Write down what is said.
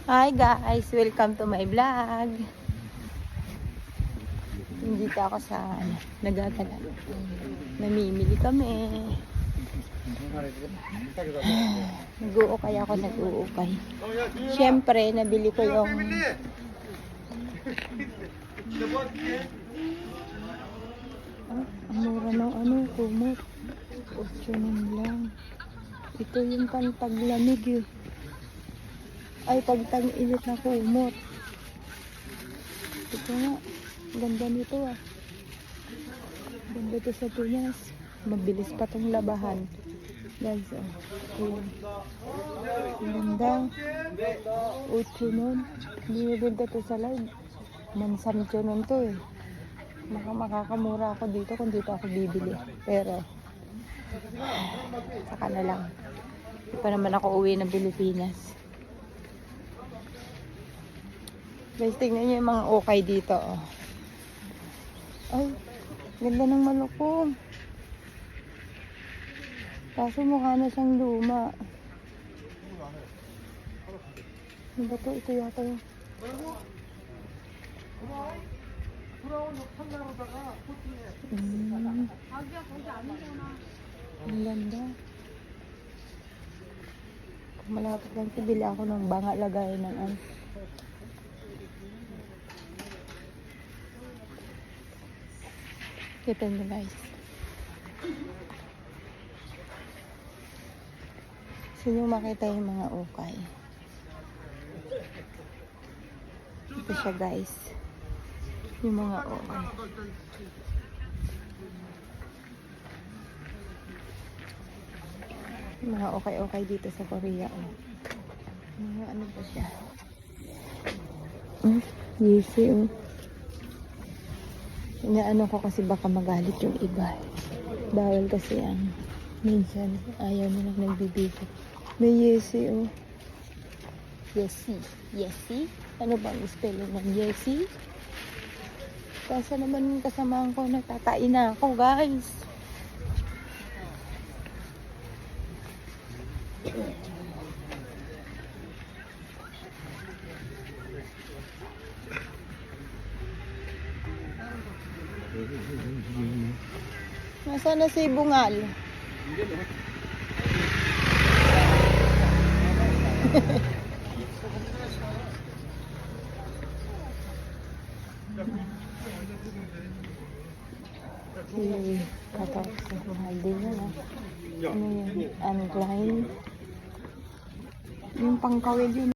Hi guys, welcome to my vlog. Nandito ako sa Nagatala. Namimili kami. Nag-uukay ako, nag-uukay. Siyempre, nabili ko yung ang mura ng kumot. 8 lang. Ito yung pantaglamig eh. Ay, pagtag-init na kumot. Ito nga. Ganda nito ah. Ganda ito sa Pinas. Mabilis pa tong labahan. Guys, oh. Ganda. 8 nun. Binibenta to sa live. Mansamcho nun to eh. Makakamura ako dito kung dito ako bibili. Pero, saka na lang. Hindi pa naman ako uwi ng Pilipinas. Guys, tingnan nyo yung mga ukay dito. Oh. Ay, ganda ng malukong. Kaso mukha na siyang luma. Ano ba ito? Ito yata yung... Ang ganda. Kung malapit lang ito, bili ako ng banga lagay ng ano. Kita nyo guys. Gusto nyo makita yung mga ukay. Ito siya guys. Yung mga ukay. Yung mga ukay-ukay dito sa Korea. Oh. Mga ano pa siya. Yeezy oh. Inaano ko kasi baka magalit yung iba. Bawal kasi ang minsan ayaw nilang nagbibigay. May Yeezy oh. Yeezy. Yeezy? Ano bang spelling ng Yeezy? Kasi naman kasamahan ko natatain na ako guys. Nasaan na si Bungal? Katapos sa Bungal din yun ah. Ano yun? Unline. Yung pangkawil yun.